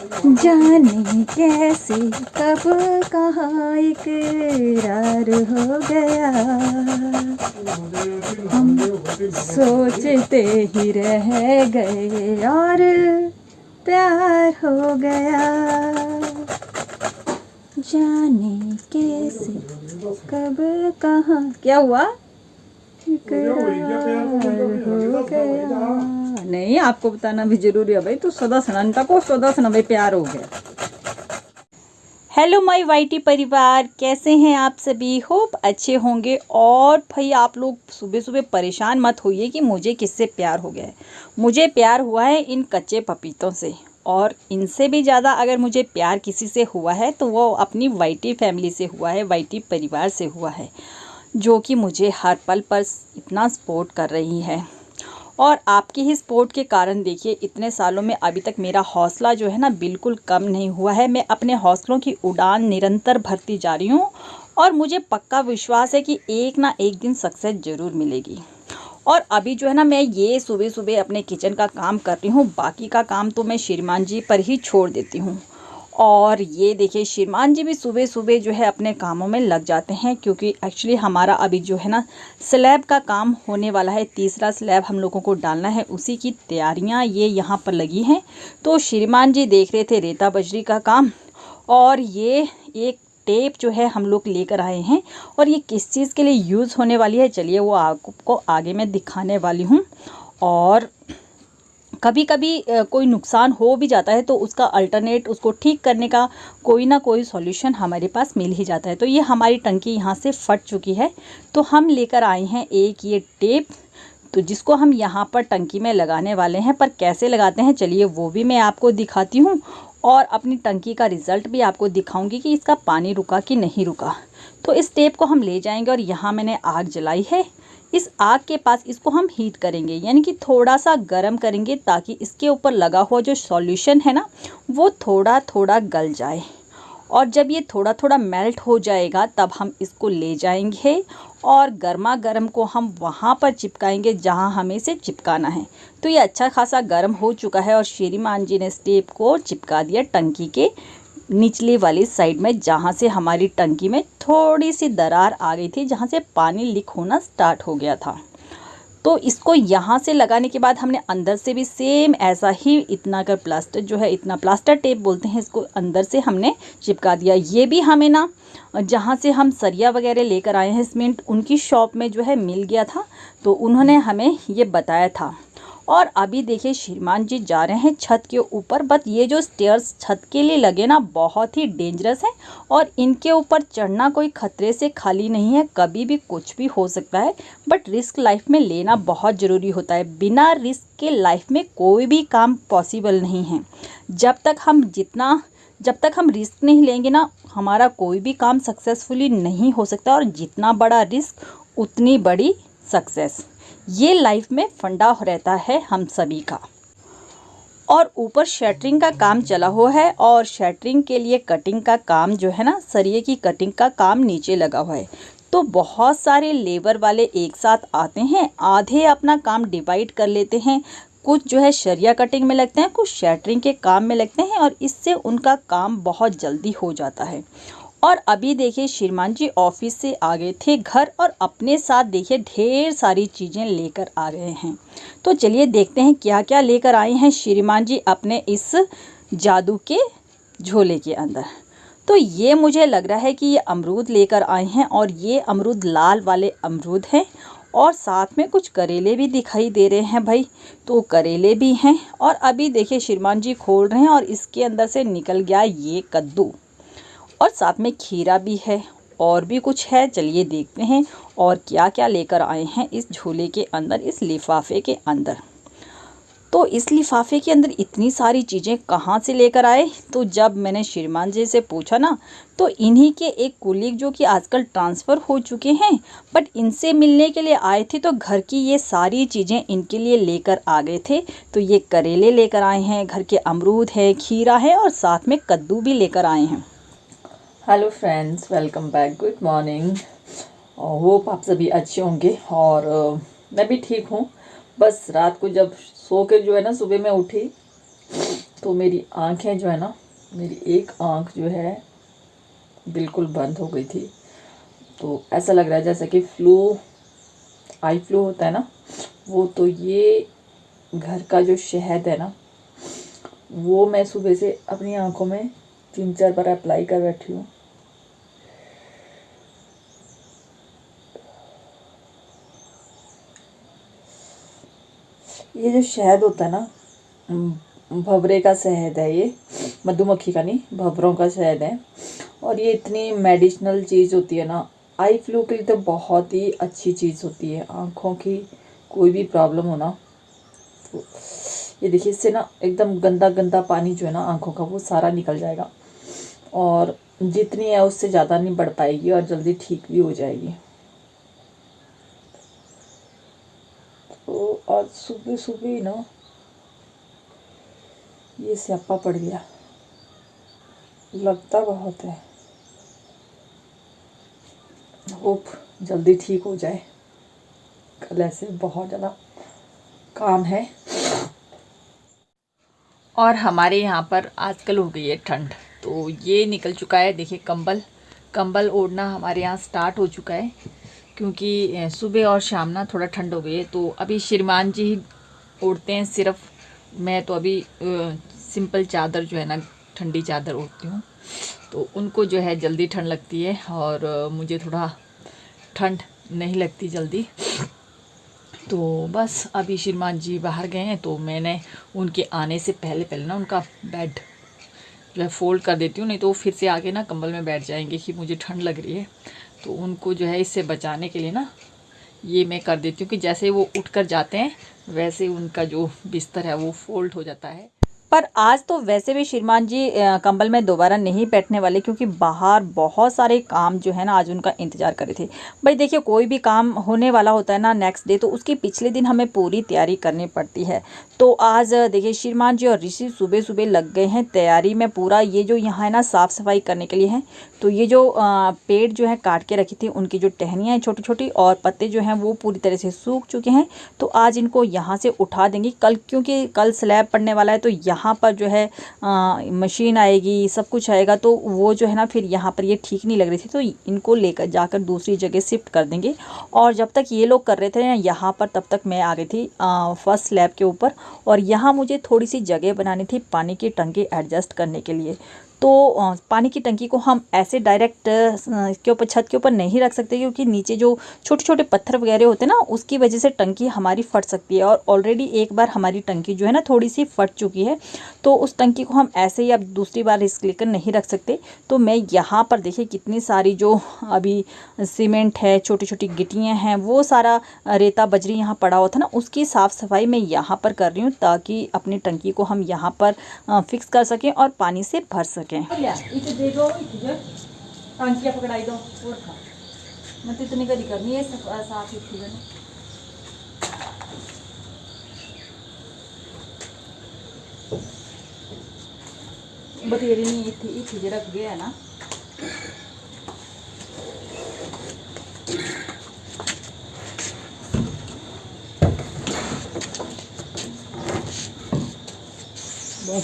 जाने कैसे कब कहाँ इकरार हो गया, हम सोचते ही रह गए और प्यार हो गया। जाने कैसे कब कहाँ, क्या हुआ, इकरार हो गया। नहीं, आपको बताना भी जरूरी है भाई, तो सदा सनंता को सदा सनवे प्यार हो गया। हेलो माय वाईटी परिवार, कैसे हैं आप सभी? होप अच्छे होंगे। और भाई आप लोग सुबह सुबह परेशान मत होइए कि मुझे किससे प्यार हो गया है। मुझे प्यार हुआ है इन कच्चे पपीतों से, और इनसे भी ज़्यादा अगर मुझे प्यार किसी से हुआ है तो वो अपनी वाईटी फैमिली से हुआ है, वाईटी परिवार से हुआ है, जो कि मुझे हर पल पर इतना सपोर्ट कर रही है। और आपकी ही सपोर्ट के कारण देखिए इतने सालों में अभी तक मेरा हौसला जो है ना बिल्कुल कम नहीं हुआ है। मैं अपने हौसलों की उड़ान निरंतर भरती जा रही हूँ, और मुझे पक्का विश्वास है कि एक ना एक दिन सक्सेस ज़रूर मिलेगी। और अभी जो है ना मैं ये सुबह सुबह अपने किचन का काम कर रही हूँ, बाकी का काम तो मैं श्रीमान जी पर ही छोड़ देती हूँ। और ये देखिए श्रीमान जी भी सुबह सुबह जो है अपने कामों में लग जाते हैं, क्योंकि एक्चुअली हमारा अभी जो है ना स्लैब का काम होने वाला है। तीसरा स्लैब हम लोगों को डालना है, उसी की तैयारियां ये यहाँ पर लगी हैं। तो श्रीमान जी देख रहे थे रेता बजरी का काम, और ये एक टेप जो है हम लोग लेकर आए हैं, और ये किस चीज़ के लिए यूज़ होने वाली है चलिए वो आपको आगे मैं दिखाने वाली हूँ। और कभी कभी कोई नुकसान हो भी जाता है तो उसका अल्टरनेट, उसको ठीक करने का कोई ना कोई सॉल्यूशन हमारे पास मिल ही जाता है। तो ये हमारी टंकी यहाँ से फट चुकी है, तो हम लेकर आए हैं एक ये टेप, तो जिसको हम यहाँ पर टंकी में लगाने वाले हैं। पर कैसे लगाते हैं चलिए वो भी मैं आपको दिखाती हूँ, और अपनी टंकी का रिज़ल्ट भी आपको दिखाऊंगी कि इसका पानी रुका कि नहीं रुका। तो इस टेप को हम ले जाएंगे, और यहाँ मैंने आग जलाई है। इस आग के पास इसको हम हीट करेंगे, यानी कि थोड़ा सा गर्म करेंगे, ताकि इसके ऊपर लगा हुआ जो सॉल्यूशन है ना वो थोड़ा थोड़ा गल जाए। और जब ये थोड़ा थोड़ा मेल्ट हो जाएगा तब हम इसको ले जाएंगे, और गर्मा गर्म को हम वहाँ पर चिपकाएंगे जहाँ हमें इसे चिपकाना है। तो ये अच्छा खासा गर्म हो चुका है, और श्रीमान जी ने इस टेप को चिपका दिया टंकी के निचली वाली साइड में, जहाँ से हमारी टंकी में थोड़ी सी दरार आ गई थी, जहाँ से पानी लीक होना स्टार्ट हो गया था। तो इसको यहाँ से लगाने के बाद हमने अंदर से भी सेम ऐसा ही इतना कर प्लास्टर जो है, इतना प्लास्टर टेप बोलते हैं इसको, अंदर से हमने चिपका दिया। ये भी हमें ना जहाँ से हम सरिया वगैरह लेकर आए हैं सीमेंट, उनकी शॉप में जो है मिल गया था, तो उन्होंने हमें ये बताया था। और अभी देखिए श्रीमान जी जा रहे हैं छत के ऊपर। बट ये जो स्टेयर्स छत के लिए लगे ना बहुत ही डेंजरस है, और इनके ऊपर चढ़ना कोई खतरे से खाली नहीं है, कभी भी कुछ भी हो सकता है। बट रिस्क लाइफ में लेना बहुत ज़रूरी होता है, बिना रिस्क के लाइफ में कोई भी काम पॉसिबल नहीं है। जब तक हम रिस्क नहीं लेंगे ना, हमारा कोई भी काम सक्सेसफुली नहीं हो सकता, और जितना बड़ा रिस्क उतनी बड़ी सक्सेस। ये लाइफ में फंडा रहता है हम सभी का। और ऊपर शटरिंग का काम चला हुआ है, और शटरिंग के लिए कटिंग का काम जो है ना, सरिये की कटिंग का काम नीचे लगा हुआ है। तो बहुत सारे लेबर वाले एक साथ आते हैं, आधे अपना काम डिवाइड कर लेते हैं, कुछ जो है सरिया कटिंग में लगते हैं, कुछ शटरिंग के काम में लगते हैं, और इससे उनका काम बहुत जल्दी हो जाता है। और अभी देखिए श्रीमान जी ऑफिस से आ गए थे घर, और अपने साथ देखिए ढेर सारी चीज़ें लेकर आ गए हैं। तो चलिए देखते हैं क्या क्या लेकर आए हैं श्रीमान जी अपने इस जादू के झोले के अंदर। तो ये मुझे लग रहा है कि ये अमरूद लेकर आए हैं, और ये अमरूद लाल वाले अमरूद हैं, और साथ में कुछ करेले भी दिखाई दे रहे हैं भाई, तो करेले भी हैं। और अभी देखिए श्रीमान जी खोल रहे हैं, और इसके अंदर से निकल गया ये कद्दू, और साथ में खीरा भी है, और भी कुछ है। चलिए देखते हैं और क्या क्या लेकर आए हैं इस झोले के अंदर, इस लिफाफे के अंदर। तो इस लिफाफे के अंदर इतनी सारी चीज़ें कहाँ से लेकर आए? तो जब मैंने श्रीमान जी से पूछा ना, तो इन्हीं के एक कुलीग जो कि आजकल ट्रांसफ़र हो चुके हैं, बट इनसे मिलने के लिए आए थे, तो घर की ये सारी चीज़ें इनके लिए लेकर आ गए थे। तो ये करेले लेकर आए हैं, घर के अमरूद है, खीरा है, और साथ में कद्दू भी लेकर आए हैं। Hello friends, welcome back, good morning. Hope आप सभी अच्छे होंगे, और मैं भी ठीक हूँ। बस रात को जब सो के जो है ना सुबह में उठी, तो मेरी आँखें जो है ना, मेरी एक आँख जो है बिल्कुल बंद हो गई थी। तो ऐसा लग रहा है जैसे कि आई फ्लू होता है ना वो। तो ये घर का जो शहद है ना, वो मैं सुबह से अपनी आँखों में 3-4 बार अप्लाई कर बैठी हूँ। ये जो शहद होता है ना, भंवरे का शहद है ये, मधुमक्खी का नहीं, भंवरों का शहद है। और ये इतनी मेडिसिनल चीज़ होती है ना, आई फ्लू के लिए तो बहुत ही अच्छी चीज़ होती है। आँखों की कोई भी प्रॉब्लम हो ना, तो ये देखिए, इससे ना एकदम गंदा गंदा पानी जो है ना आँखों का, वो सारा निकल जाएगा। और जितनी है उससे ज़्यादा नहीं बढ़ पाएगी और जल्दी ठीक भी हो जाएगी। तो आज सुबह सुबह ही ना ये स्यापा पड़ गया, लगता बहुत है। होप जल्दी ठीक हो जाए। कल ऐसे बहुत ज़्यादा काम है। और हमारे यहाँ पर आजकल हो गई है ठंड, तो ये निकल चुका है। देखिए कंबल ओढ़ना हमारे यहाँ स्टार्ट हो चुका है, क्योंकि सुबह और शाम ना थोड़ा ठंड हो गई है। तो अभी श्रीमान जी ही ओढ़ते हैं सिर्फ, मैं तो अभी सिंपल चादर जो है ना, ठंडी चादर ओढ़ती हूँ। तो उनको जो है जल्दी ठंड लगती है और मुझे थोड़ा ठंड नहीं लगती जल्दी। तो बस अभी श्रीमान जी बाहर गए हैं, तो मैंने उनके आने से पहले पहले ना उनका बेड जो है फ़ोल्ड कर देती हूँ, नहीं तो वो फिर से आके ना कंबल में बैठ जाएंगे कि मुझे ठंड लग रही है। तो उनको जो है इससे बचाने के लिए ना ये मैं कर देती हूँ कि जैसे वो उठ कर जाते हैं वैसे उनका जो बिस्तर है वो फ़ोल्ड हो जाता है। पर आज तो वैसे भी श्रीमान जी कंबल में दोबारा नहीं बैठने वाले, क्योंकि बाहर बहुत सारे काम जो है ना आज उनका इंतज़ार कर रहे थे। भाई देखिए, कोई भी काम होने वाला होता है ना नेक्स्ट डे, तो उसके पिछले दिन हमें पूरी तैयारी करनी पड़ती है। तो आज देखिए श्रीमान जी और ऋषि सुबह सुबह लग गए हैं तैयारी में पूरा। ये जो यहाँ है ना साफ़ सफाई करने के लिए है। तो ये जो पेड़ जो है काट के रखी थी, उनकी जो टहनियाँ हैं छोटी छोटी और पत्ते जो हैं वो पूरी तरह से सूख चुके हैं। तो आज इनको यहाँ से उठा देंगे कल, क्योंकि कल स्लैब पड़ने वाला है। तो यहाँ पर जो है मशीन आएगी, सब कुछ आएगा, तो वो जो है ना फिर यहाँ पर ये ठीक नहीं लग रही थी, तो इनको लेकर जाकर दूसरी जगह शिफ्ट कर देंगे। और जब तक ये लोग कर रहे थे ना यहाँ पर, तब तक मैं आ गई थी फर्स्ट स्लैब के ऊपर। और यहाँ मुझे थोड़ी सी जगह बनानी थी पानी की टंकी एडजस्ट करने के लिए। तो पानी की टंकी को हम ऐसे डायरेक्ट के ऊपर छत के ऊपर नहीं रख सकते, क्योंकि नीचे जो छोटे छोटे पत्थर वगैरह होते हैं ना, उसकी वजह से टंकी हमारी फट सकती है। और ऑलरेडी एक बार हमारी टंकी जो है ना थोड़ी सी फट चुकी है, तो उस टंकी को हम ऐसे ही अब दूसरी बार रिस्क लेकर नहीं रख सकते। तो मैं यहाँ पर देखिए कितनी सारी जो अभी सीमेंट है, छोटी छोटी गिट्टियाँ हैं, वो सारा रेता बजरी यहाँ पड़ा हुआ था ना, उसकी साफ़ सफाई मैं यहाँ पर कर रही हूँ, ताकि अपनी टंकी को हम यहाँ पर फिक्स कर सकें और पानी से भर सकें। टंकियाँ पकड़ाई दो और खा, मैं तो इतनी करी करनी है साफ ही ना। बतेरी नहीं इतनी रख गया है ना।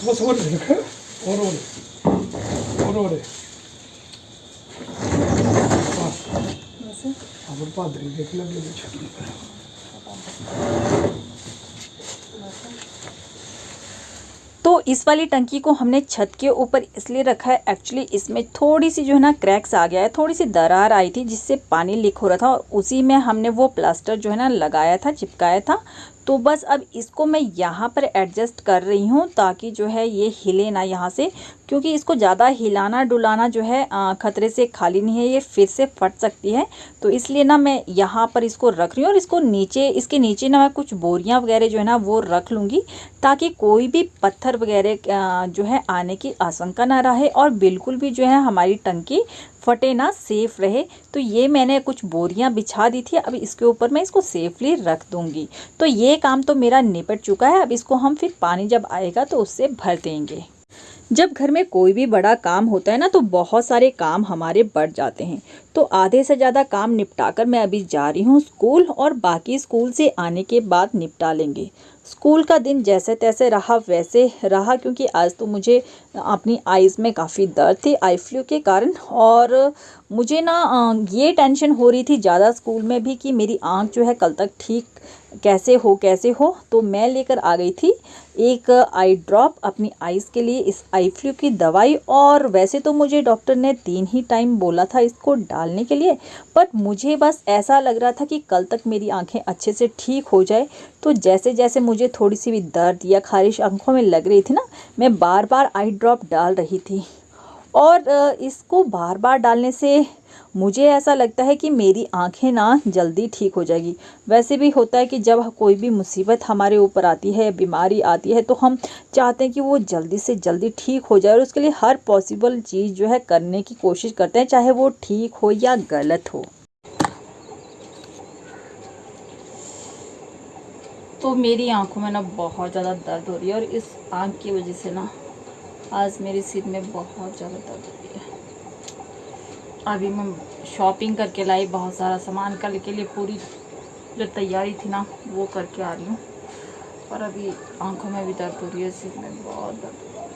बस और देख और बस अब पादरी देख लगे छत पर। तो इस वाली टंकी को हमने छत के ऊपर इसलिए रखा है, एक्चुअली इसमें थोड़ी सी जो है ना क्रैक्स आ गया है, थोड़ी सी दरार आई थी जिससे पानी लीक हो रहा था, और उसी में हमने वो प्लास्टर जो है ना लगाया था, चिपकाया था। तो बस अब इसको मैं यहाँ पर एडजस्ट कर रही हूँ, ताकि जो है ये हिले ना यहाँ से, क्योंकि इसको ज़्यादा हिलाना डुलाना जो है ख़तरे से खाली नहीं है, ये फिर से फट सकती है। तो इसलिए ना मैं यहाँ पर इसको रख रही हूँ, और इसको नीचे, इसके नीचे ना मैं कुछ बोरियाँ वगैरह जो है ना वो रख लूँगी, ताकि कोई भी पत्थर वगैरह जो है आने की आशंका ना रहे, और बिल्कुल भी जो है हमारी टंकी फटे ना, सेफ रहे। तो ये मैंने कुछ बोरियां बिछा दी थी, अब इसके ऊपर मैं इसको सेफली रख दूंगी। तो ये काम तो मेरा निपट चुका है। अब इसको हम फिर पानी जब आएगा तो उससे भर देंगे। जब घर में कोई भी बड़ा काम होता है ना, तो बहुत सारे काम हमारे बढ़ जाते हैं। तो तो आधे से ज़्यादा काम निपटा कर मैं अभी जा रही हूँ स्कूल, और बाकी स्कूल से आने के बाद निपटा लेंगे। स्कूल का दिन जैसे तैसे रहा वैसे रहा, क्योंकि आज तो मुझे अपनी आइज़ में काफ़ी दर्द थी आई फ्लू के कारण, और मुझे ना ये टेंशन हो रही थी ज़्यादा स्कूल में भी कि मेरी आँख जो है कल तक ठीक कैसे हो। तो मैं लेकर आ गई थी एक आई ड्रॉप अपनी आइज़ के लिए, इस आई फ्लू की दवाई। और वैसे तो मुझे डॉक्टर ने 3 ही टाइम बोला था इसको डालने के लिए, बट मुझे बस ऐसा लग रहा था कि कल तक मेरी आंखें अच्छे से ठीक हो जाए। तो जैसे जैसे मुझे थोड़ी सी भी दर्द या खारिश आंखों में लग रही थी ना, मैं बार बार आई ड्रॉप डाल रही थी। और इसको बार बार डालने से मुझे ऐसा लगता है कि मेरी आंखें ना जल्दी ठीक हो जाएगी। वैसे भी होता है कि जब कोई भी मुसीबत हमारे ऊपर आती है, बीमारी आती है, तो हम चाहते हैं कि वो जल्दी से जल्दी ठीक हो जाए, और उसके लिए हर पॉसिबल चीज़ जो है करने की कोशिश करते हैं, चाहे वो ठीक हो या गलत हो। तो मेरी आंखों में ना बहुत ज़्यादा दर्द हो रही है, और इस आँख की वजह से ना आज मेरे सिर में बहुत ज़्यादा दर्द हो रही है। अभी मैं शॉपिंग करके लाई, बहुत सारा सामान कल के लिए पूरी जो तैयारी थी ना वो करके आ रही हूँ, और अभी आंखों में भी दर्द हो रही है, सिर में बहुत दर्द हो रही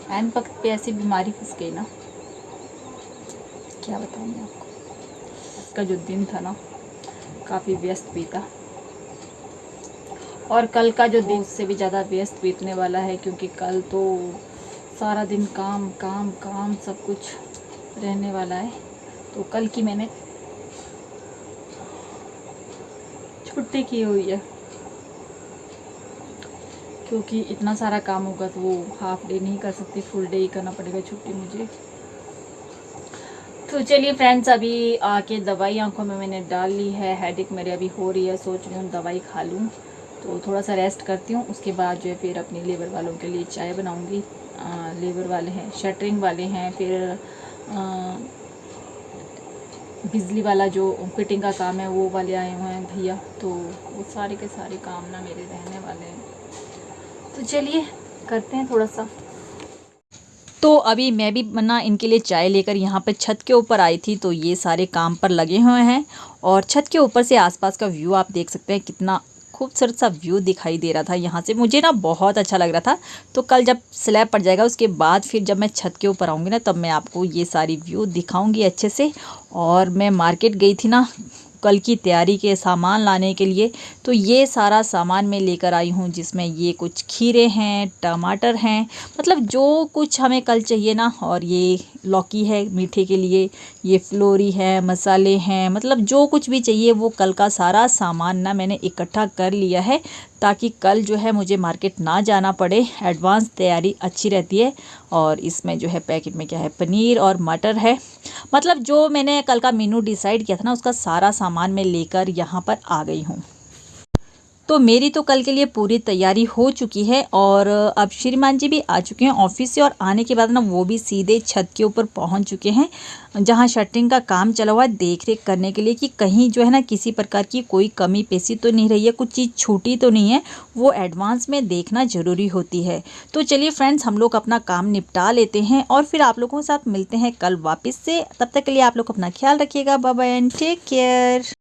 है। ऐन वक्त पे ऐसी बीमारी फंस गई ना, क्या बताऊँ मैं आपको। इसका जो दिन था ना काफ़ी व्यस्त बीता, और कल का जो दिन उससे भी ज़्यादा व्यस्त बीतने वाला है, क्योंकि कल तो सारा दिन काम काम काम सब कुछ रहने वाला है। तो कल की मैंने छुट्टी की हुई है, क्योंकि इतना सारा काम होगा तो वो हाफ डे नहीं कर सकती, फुल डे ही करना पड़ेगा छुट्टी मुझे। तो चलिए फ्रेंड्स, अभी आके दवाई आंखों में मैंने डाल ली है। हेडेक मेरे अभी हो रही है, सोच रही हूँ दवाई खा लूँ, तो थोड़ा सा रेस्ट करती हूँ। उसके बाद जो है फिर अपनी लेबर वालों के लिए चाय बनाऊँगी। लेबर वाले हैं, शटरिंग वाले हैं, फिर बिजली वाला जो फिटिंग का काम है वो वाले आए हुए हैं भैया, तो वो सारे के सारे काम ना मेरे रहने वाले हैं। तो चलिए करते हैं थोड़ा सा। तो अभी मैं भी ना इनके लिए चाय लेकर यहाँ पे छत के ऊपर आई थी, तो ये सारे काम पर लगे हुए हैं, और छत के ऊपर से आसपास का व्यू आप देख सकते हैं, कितना खूबसूरत सा व्यू दिखाई दे रहा था यहाँ से, मुझे ना बहुत अच्छा लग रहा था। तो कल जब स्लैब पड़ जाएगा उसके बाद फिर जब मैं छत के ऊपर आऊँगी ना, तब मैं आपको ये सारी व्यू दिखाऊंगी अच्छे से। और मैं मार्केट गई थी ना कल की तैयारी के सामान लाने के लिए, तो ये सारा सामान मैं लेकर आई हूँ, जिसमें ये कुछ खीरे हैं, टमाटर हैं, मतलब जो कुछ हमें कल चाहिए ना, और ये लौकी है मीठे के लिए, ये फ्लोरी है, मसाले हैं, मतलब जो कुछ भी चाहिए वो कल का सारा सामान ना मैंने इकट्ठा कर लिया है, ताकि कल जो है मुझे मार्केट ना जाना पड़े। एडवांस तैयारी अच्छी रहती है। और इसमें जो है पैकेट में क्या है, पनीर और मटर है, मतलब जो मैंने कल का मेनू डिसाइड किया था ना उसका सारा सामान मैं लेकर यहाँ पर आ गई हूँ। तो मेरी तो कल के लिए पूरी तैयारी हो चुकी है, और अब श्रीमान जी भी आ चुके हैं ऑफिस से, और आने के बाद ना वो भी सीधे छत के ऊपर पहुंच चुके हैं, जहां शटरिंग का काम चला हुआ है, देख रेख करने के लिए कि कहीं जो है ना किसी प्रकार की कोई कमी पेशी तो नहीं रही है, कुछ चीज़ छूटी तो नहीं है, वो एडवांस में देखना ज़रूरी होती है। तो चलिए फ्रेंड्स, हम लोग अपना काम निपटा लेते हैं, और फिर आप लोगों के साथ मिलते हैं कल वापस से। तब तक के लिए आप लोग अपना ख्याल रखिएगा। Bye bye and take care.